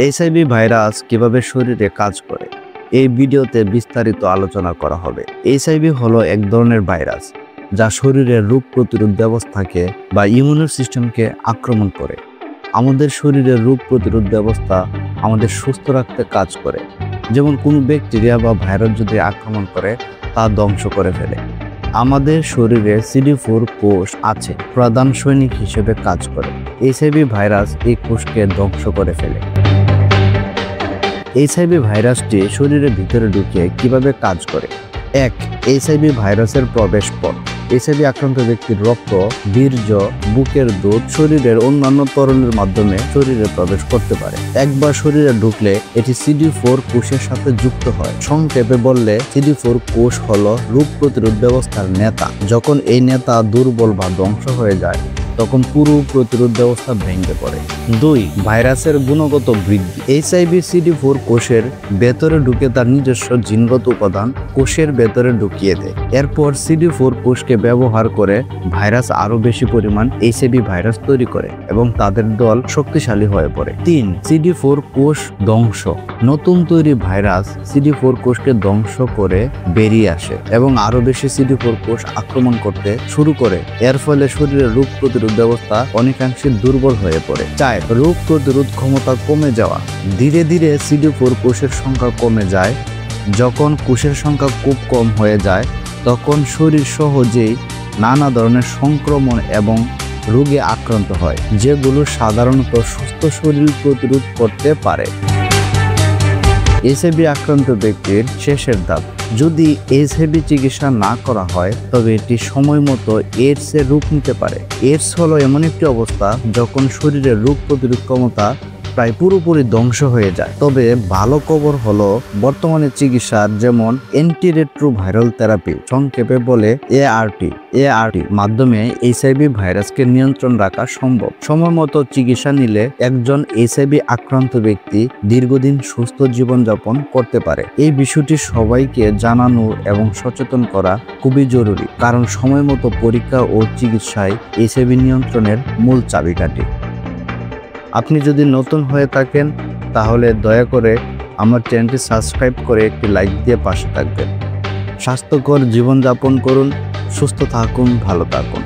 HIV virus কিভাবে শরীরে কাজ করে এই ভিডিওতে বিস্তারিত আলোচনা করা হবে। এইচআইভি হলো এক ধরনের ভাইরাস যা শরীরের রোগ প্রতিরোধ ব্যবস্থাকে বা ইমিউন সিস্টেমকে আক্রমণ করে। আমাদের শরীরের রোগ প্রতিরোধ ব্যবস্থা আমাদের সুস্থ রাখতে কাজ করে। যেমন কোনো ব্যাকটেরিয়া বা ভাইরাস যদি আক্রমণ করে তা ধ্বংস করে ফেলে। আমাদের শরীরে CD4 কোষ আছে, প্রধান সৈনিক হিসেবে কাজ করে। এইচআইভি ভাইরাস এই কোষকে ধ্বংস করে ফেলে। এইচআইভি ভাইরাসটি শরীরের ভিতরে ঢুকে কিভাবে কাজ করে? 1. এইচআইভি ভাইরাসের প্রবেশ পথ। এইচআইভি আক্রান্ত ব্যক্তির রক্ত, বীর্য, বুকের দুধ শরীরের অন্যান্য তরলের মাধ্যমে শরীরে প্রবেশ করতে পারে। একবার শরীরে ঢুকলে এটি CD4 কোষের সাথে যুক্ত হয়। সংক্ষেপে বললে CD4 কোষ হলো রোগ প্রতিরোধ ব্যবস্থার নেতা। যখন এই নেতা দুর্বল বা ধ্বংস হয়ে যায় তখন পুরো প্রতিরোধ ব্যবস্থা ভেঙে পড়ে। 2. ভাইরাসের গুণগত বৃদ্ধি। এইচআইভি CD4 কোষের ভেতরে ঢুকে তার নিজস্ব জিনগত উপাদান কোষের ভেতরে ঢুকিয়ে দেয়। এরপর CD4 কোষকে ব্যবহার করে ভাইরাস আরো বেশি পরিমাণ এইচআইভি ভাইরাস তৈরি করে এবং তাদের দল শক্তিশালী হয়ে পড়ে। 3. CD4 কোষ ধ্বংস। নতুন তৈরি ভাইরাস CD4 কোষকে ধ্বংস করে বেরিয়ে আসে এবং আরো বেশি CD4 কোষ আক্রমণ করতে শুরু করে। এর ফলে শরীরের রোগ প্রতিরোধ ব্যবস্থা অনেকাংশে দুর্বল হয়ে পড়ে। 4. রোগ প্রতিরোধ ক্ষমতা কমে যাওয়া। ধীরে ধীরে CD4 কোষের সংখ্যা কমে যায়। যখন কোষের সংখ্যা খুব কম হয়ে যায় তখন শরীর সহজেই নানা ধরনের সংক্রমণ এবং রোগে আক্রান্ত হয়, যেগুলো সাধারণত সুস্থ শরীর প্রতিরোধ করতে পারে। এইচআইভি আক্রান্ত ব্যক্তির শেষের ধাপ। যদি এইচআইভি চিকিৎসা না করা হয় তবে এটি সময় মতো এইডসের রূপ নিতে পারে। এইডস হলো এমন একটি অবস্থা যখন শরীরের রোগ প্রতিরোধ ক্ষমতা প্রায় পুরোপুরি ধ্বংস হয়ে যায়। তবে ভালো খবর হলো বর্তমানে চিকিৎসার যেমন অ্যান্টিরেট্রোভাইরাল থেরাপি, সংক্ষেপে বলে ART মাধ্যমে এইচআইভি ভাইরাসকে নিয়ন্ত্রণ রাখা সম্ভব। সময় মতো চিকিৎসা নিলে একজন এইচআইভি আক্রান্ত ব্যক্তি দীর্ঘদিন সুস্থ জীবনযাপন করতে পারে। এই বিষয়টি সবাইকে জানানো এবং সচেতন করা খুবই জরুরি, কারণ সময় মতো পরীক্ষা ও চিকিৎসায় এইচআইভি নিয়ন্ত্রণের মূল চাবিকাঠি। আপনি যদি নতুন হয়ে থাকেন তাহলে দয়া করে আমার চ্যানেলটি সাবস্ক্রাইব করে একটি লাইক দিয়ে পাশে থাকবেন। স্বাস্থ্যকর জীবনযাপন করুন, সুস্থ থাকুন, ভালো থাকুন।